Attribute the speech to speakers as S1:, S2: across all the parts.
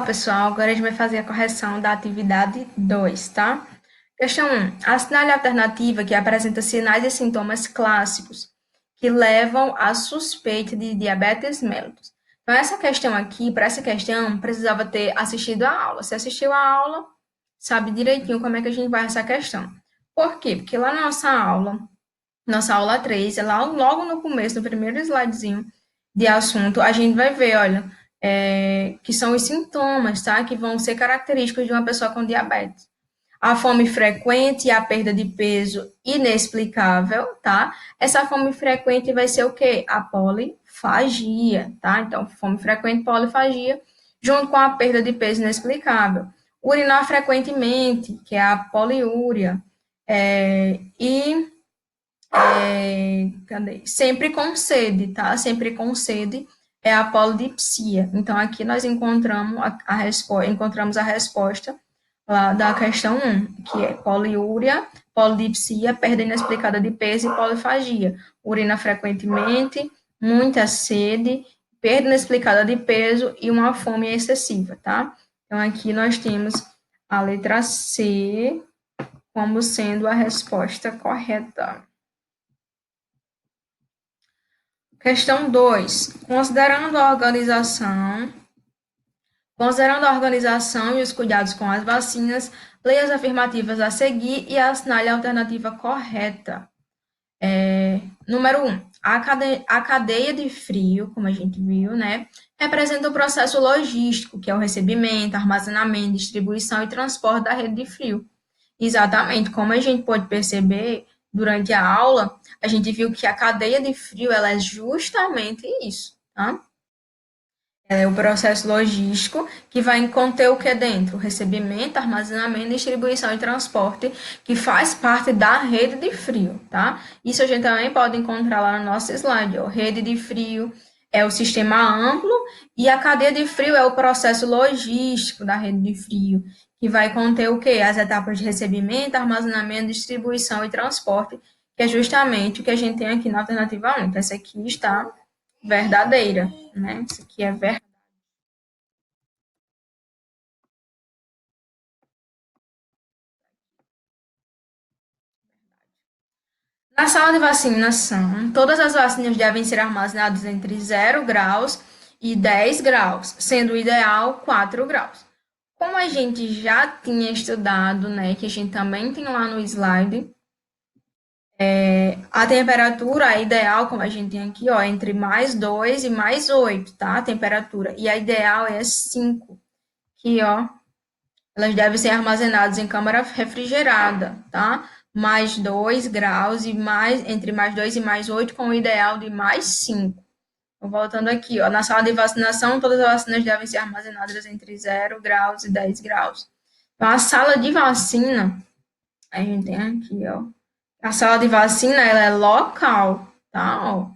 S1: Pessoal, agora a gente vai fazer a correção da atividade 2, tá? Questão 1. Assinale a alternativa que apresenta sinais e sintomas clássicos que levam à suspeita de diabetes mellitus. Então, essa questão aqui, para essa questão, precisava ter assistido a aula. Se assistiu a aula, sabe direitinho como é que a gente vai essa questão. Por quê? Porque lá na nossa aula 3, lá logo no começo, no primeiro slidezinho de assunto, a gente vai ver, olha, que são os sintomas, tá? Que vão ser característicos de uma pessoa com diabetes. A fome frequente e a perda de peso inexplicável, tá? Essa fome frequente vai ser o quê? A polifagia, tá? Então, fome frequente e polifagia, junto com a perda de peso inexplicável. Urinar frequentemente, que é a poliúria, e sempre com sede, tá? Sempre com sede é a polidipsia. Então, aqui nós encontramos a resposta lá da questão 1, que é poliúria, polidipsia, perda inexplicada de peso e polifagia. Urina frequentemente, muita sede, perda inexplicada de peso e uma fome excessiva, tá? Então, aqui nós temos a letra C como sendo a resposta correta. Questão 2. Considerando a organização e os cuidados com as vacinas, leia as afirmativas a seguir e assinale a alternativa correta. Número 1. A cadeia de frio, como a gente viu, né, representa o processo logístico, que é o recebimento, armazenamento, distribuição e transporte da rede de frio. Exatamente, como a gente pode perceber durante a aula, a gente viu que a cadeia de frio ela é justamente isso, tá? É o processo logístico que vai conter o que dentro? Recebimento, armazenamento, distribuição e transporte, que faz parte da rede de frio, tá? Isso a gente também pode encontrar lá no nosso slide, ó. Rede de frio é o sistema amplo e a cadeia de frio é o processo logístico da rede de frio, que vai conter o quê? As etapas de recebimento, armazenamento, distribuição e transporte, que é justamente o que a gente tem aqui na alternativa 1. Então, essa aqui está verdadeira, né? Isso aqui é verdade. Na sala de vacinação, todas as vacinas devem ser armazenadas entre 0 graus e 10 graus, sendo o ideal 4 graus. Como a gente já tinha estudado, né, que a gente também tem lá no slide, a temperatura ideal, como a gente tem aqui, ó, entre +2 e +8, tá? A temperatura. E a ideal é 5, que, ó, elas devem ser armazenadas em câmara refrigerada, tá? +2 graus e entre +2 e +8, com o ideal de +5. Então, voltando aqui, ó, na sala de vacinação, todas as vacinas devem ser armazenadas entre 0 graus e 10 graus. Então, a sala de vacina, a gente tem aqui, ó, a sala de vacina, ela é local, tá? Ó.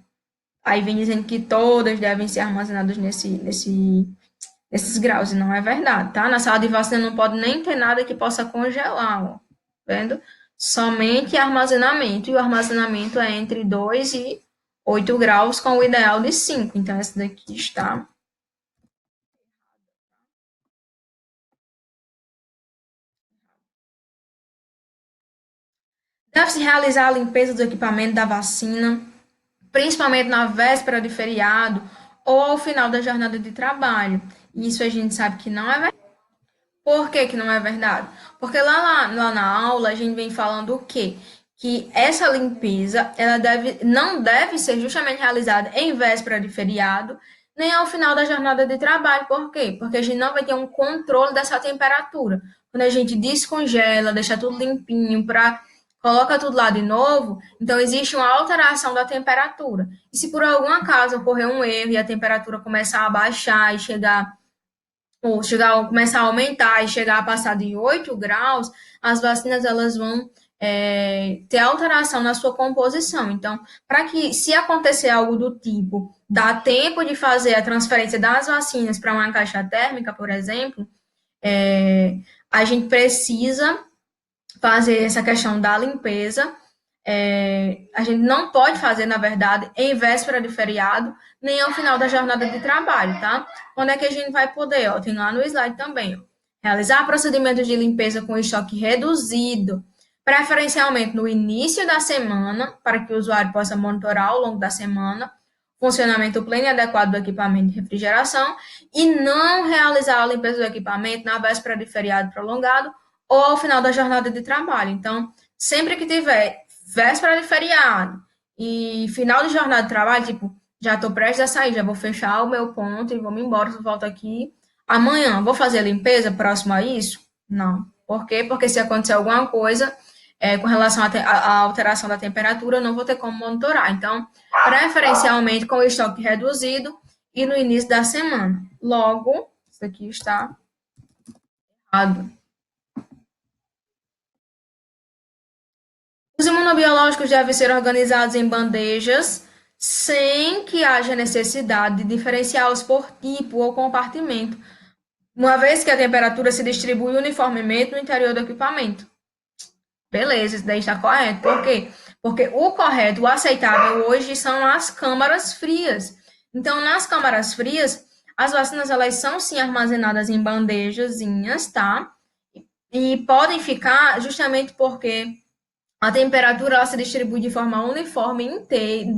S1: Aí vem dizendo que todas devem ser armazenadas nesses graus, e não é verdade, tá? Na sala de vacina não pode nem ter nada que possa congelar, ó, vendo? Somente armazenamento, e o armazenamento é entre 2 e 8 graus, com o ideal de 5. Então, essa daqui está. Deve-se realizar a limpeza do equipamento da vacina, principalmente na véspera de feriado ou ao final da jornada de trabalho. Isso a gente sabe que não é verdade. Por que que não é verdade? Porque lá na aula a gente vem falando o quê? Que essa limpeza ela não deve ser justamente realizada em véspera de feriado, nem ao final da jornada de trabalho. Por quê? Porque a gente não vai ter um controle dessa temperatura. Quando a gente descongela, deixa tudo limpinho, coloca tudo lá de novo, então existe uma alteração da temperatura. E se por algum acaso ocorrer um erro e a temperatura começar a baixar e começar a aumentar e chegar a passar de 8 graus, as vacinas elas vão ter alteração na sua composição. Então, para que, se acontecer algo do tipo, dá tempo de fazer a transferência das vacinas para uma caixa térmica, por exemplo, a gente precisa fazer essa questão da limpeza a gente não pode fazer, na verdade, em véspera de feriado, nem ao final da jornada de trabalho, tá? Quando é que a gente vai poder? Ó, tem lá no slide também, ó. Realizar procedimentos de limpeza com estoque reduzido, preferencialmente no início da semana, para que o usuário possa monitorar ao longo da semana funcionamento pleno e adequado do equipamento de refrigeração e não realizar a limpeza do equipamento na véspera de feriado prolongado ou ao final da jornada de trabalho. Então, sempre que tiver véspera de feriado e final de jornada de trabalho, tipo, já estou prestes a sair, já vou fechar o meu ponto e vou me embora, volto aqui amanhã. Vou fazer a limpeza próximo a isso? Não. Por quê? Porque se acontecer alguma coisa com relação à alteração da temperatura, eu não vou ter como monitorar. Então, preferencialmente com o estoque reduzido e no início da semana. Logo, isso aqui está errado. Os imunobiológicos devem ser organizados em bandejas sem que haja necessidade de diferenciá-los por tipo ou compartimento, uma vez que a temperatura se distribui uniformemente no interior do equipamento. Beleza, isso daí está correto. Por quê? Porque o correto, o aceitável hoje são as câmaras frias. Então, nas câmaras frias, as vacinas elas são sim armazenadas em bandejazinhas, tá? E podem ficar justamente porque a temperatura ela se distribui de forma uniforme inteira,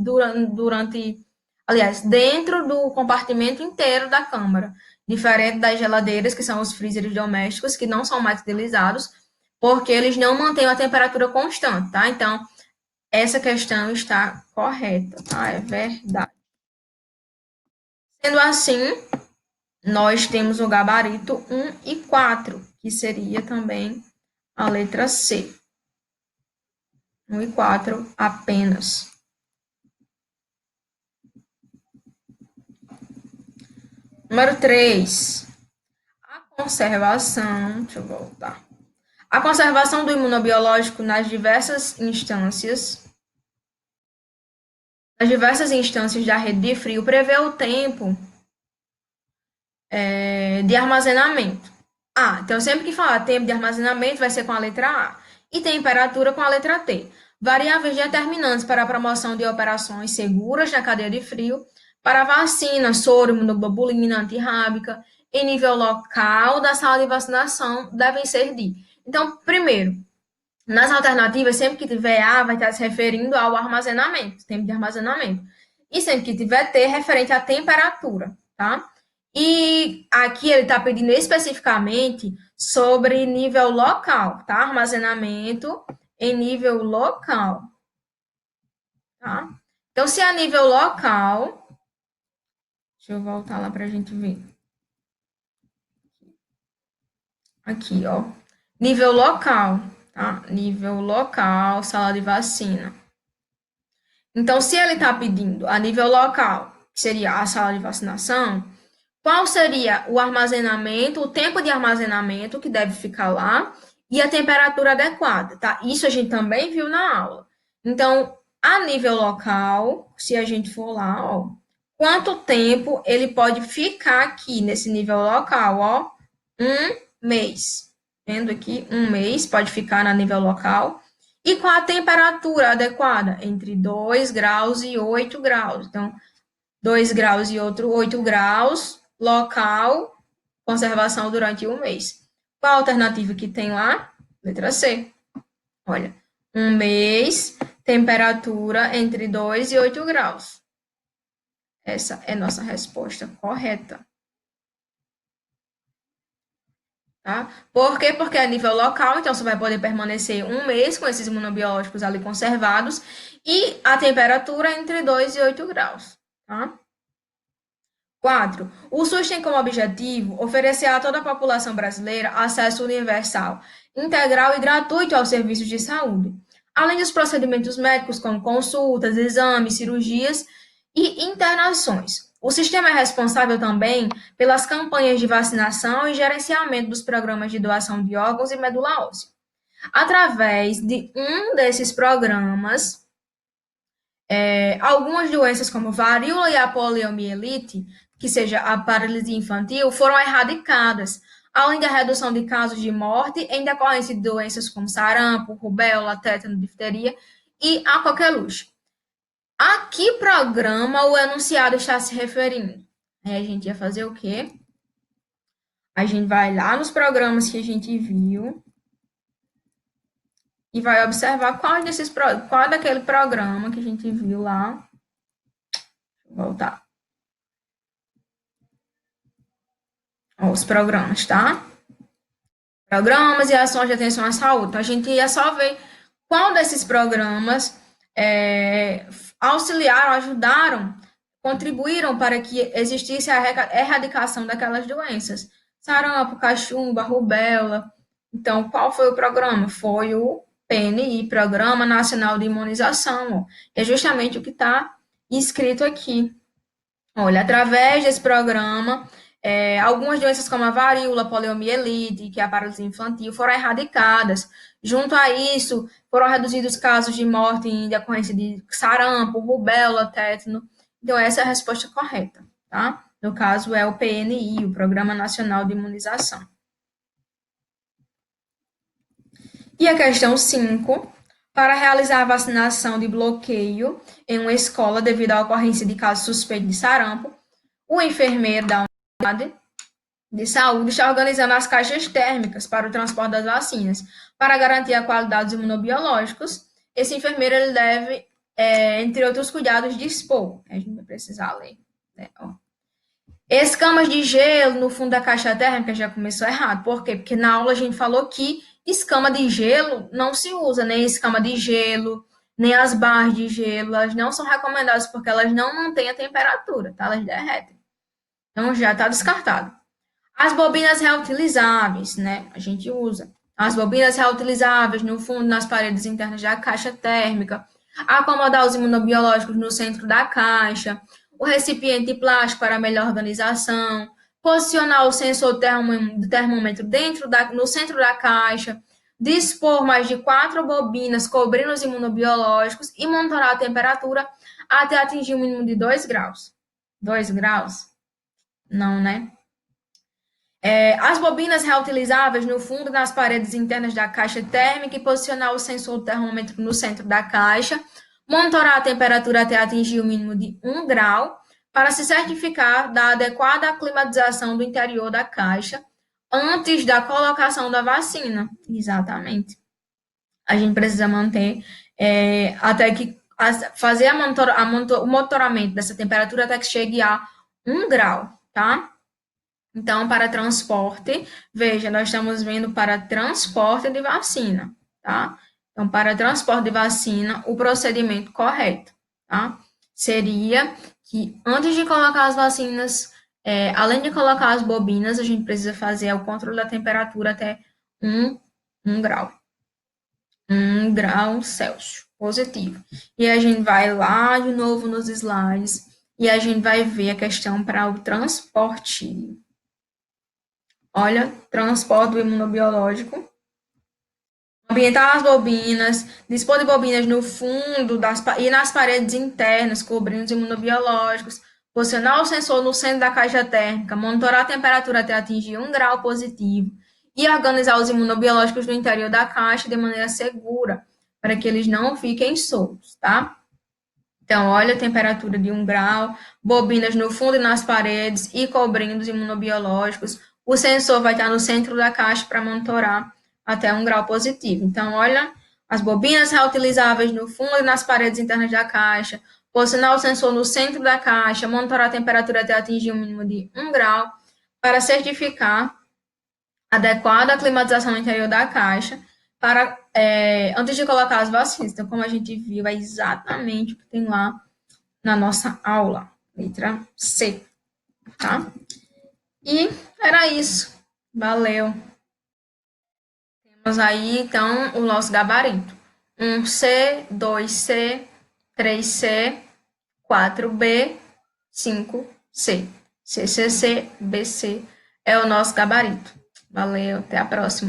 S1: aliás, dentro do compartimento inteiro da câmara, diferente das geladeiras, que são os freezers domésticos, que não são mais utilizados, porque eles não mantêm a temperatura constante, tá? Então, essa questão está correta, tá? É verdade. Sendo assim, nós temos o gabarito 1 e 4, que seria também a letra C. 1 e 4 apenas. Número 3. A conservação. Deixa eu voltar. A conservação do imunobiológico nas diversas instâncias da rede de frio prevê o tempo de armazenamento. Então sempre que falar tempo de armazenamento vai ser com a letra A e temperatura com a letra T. Variáveis determinantes para a promoção de operações seguras na cadeia de frio, para vacina, soro, imunoglobulina antirrábica, em nível local da sala de vacinação, devem ser de. Então, primeiro, nas alternativas, sempre que tiver A, vai estar se referindo ao armazenamento, tempo de armazenamento. E sempre que tiver T, referente à temperatura, tá? E aqui ele está pedindo especificamente sobre nível local, tá? Armazenamento em nível local, tá? Então, se é nível local, deixa eu voltar lá para a gente ver. Aqui, ó. Nível local, tá? Nível local, sala de vacina. Então, se ele está pedindo a nível local, que seria a sala de vacinação, qual seria o armazenamento, o tempo de armazenamento que deve ficar lá e a temperatura adequada, tá? Isso a gente também viu na aula. Então, a nível local, se a gente for lá, ó, quanto tempo ele pode ficar aqui nesse nível local, ó? 1 mês. Vendo aqui, 1 mês pode ficar na nível local. E qual a temperatura adequada? Entre 2 graus e 8 graus. Então, 2 graus e outro 8 graus, local, conservação durante 1 mês. Qual a alternativa que tem lá? Letra C. Olha, 1 mês, temperatura entre 2 e 8 graus. Essa é nossa resposta correta. Tá? Por quê? Porque é nível local, então você vai poder permanecer 1 mês com esses imunobiológicos ali conservados e a temperatura entre 2 e 8 graus. Tá? 4. O SUS tem como objetivo oferecer a toda a população brasileira acesso universal, integral e gratuito aos serviços de saúde, além dos procedimentos médicos como consultas, exames, cirurgias e internações. O sistema é responsável também pelas campanhas de vacinação e gerenciamento dos programas de doação de órgãos e medula óssea. Através de um desses programas, algumas doenças como varíola e a poliomielite, que seja a paralisia infantil, foram erradicadas, além da redução de casos de morte em decorrência de doenças como sarampo, rubéola, tétano, difteria e a coqueluche. A que programa o enunciado está se referindo? Aí a gente ia fazer o quê? A gente vai lá nos programas que a gente viu e vai observar qual daquele programa que a gente viu lá. Vou voltar. Os programas, tá? Programas e ações de atenção à saúde. Então, a gente ia só ver qual desses programas auxiliaram, ajudaram, contribuíram para que existisse a erradicação daquelas doenças. Sarampo, cachumba, rubéola. Então, qual foi o programa? Foi o PNI, Programa Nacional de Imunização. É justamente o que está escrito aqui. Olha, através desse programa, algumas doenças como a varíola, poliomielite, que é a paralisia infantil, foram erradicadas. Junto a isso, foram reduzidos casos de morte em decorrência de sarampo, rubéola, tétano. Então, essa é a resposta correta, tá? No caso, é o PNI, o Programa Nacional de Imunização. E a questão 5, para realizar a vacinação de bloqueio em uma escola devido à ocorrência de casos suspeitos de sarampo, o enfermeiro da unidade de saúde está organizando as caixas térmicas para o transporte das vacinas. Para garantir a qualidade dos imunobiológicos, esse enfermeiro ele deve, entre outros cuidados, dispor. A gente vai precisar ler. Né? Escamas de gelo no fundo da caixa térmica já começou errado. Por quê? Porque na aula a gente falou que escama de gelo não se usa, nem escama de gelo, nem as barras de gelo. Elas não são recomendadas porque elas não mantêm a temperatura, tá? Elas derretem. Então já está descartado. As bobinas reutilizáveis, né? A gente usa. As bobinas reutilizáveis no fundo, nas paredes internas da caixa térmica. Acomodar os imunobiológicos no centro da caixa. O recipiente de plástico para melhor organização. Posicionar o sensor do termômetro no centro da caixa. Dispor mais de 4 bobinas cobrindo os imunobiológicos e monitorar a temperatura até atingir o mínimo de 2 graus. 2 graus? Não, né? As bobinas reutilizáveis no fundo nas paredes internas da caixa térmica e posicionar o sensor do termômetro no centro da caixa, monitorar a temperatura até atingir o mínimo de 1 grau, para se certificar da adequada climatização do interior da caixa antes da colocação da vacina. Exatamente. A gente precisa manter até que fazer o monitoramento dessa temperatura até que chegue a 1 grau, tá? Então, para transporte, veja, nós estamos vendo para transporte de vacina, tá? Então, para transporte de vacina, o procedimento correto, tá? Seria que antes de colocar as vacinas, além de colocar as bobinas, a gente precisa fazer o controle da temperatura até 1 grau. 1 grau Celsius, positivo. E a gente vai lá de novo nos slides e a gente vai ver a questão para o transporte. Olha, transporte do imunobiológico. Ambientar as bobinas, dispor de bobinas no fundo e nas paredes internas, cobrindo os imunobiológicos, posicionar o sensor no centro da caixa térmica, monitorar a temperatura até atingir 1 grau positivo e organizar os imunobiológicos no interior da caixa de maneira segura, para que eles não fiquem soltos, tá? Então, olha a temperatura de 1 grau, bobinas no fundo e nas paredes e cobrindo os imunobiológicos. O sensor vai estar no centro da caixa para monitorar até 1 grau positivo. Então, olha as bobinas reutilizáveis no fundo e nas paredes internas da caixa, posicionar o sensor no centro da caixa, monitorar a temperatura até atingir um mínimo de 1 grau, para certificar a adequada climatização no interior da caixa, para antes de colocar as vacinas. Então, como a gente viu, é exatamente o que tem lá na nossa aula, letra C, tá? E era isso. Valeu. Temos aí, então, o nosso gabarito. 1C, 2C, 3C, 4B, 5C. CCC, BC é o nosso gabarito. Valeu, até a próxima.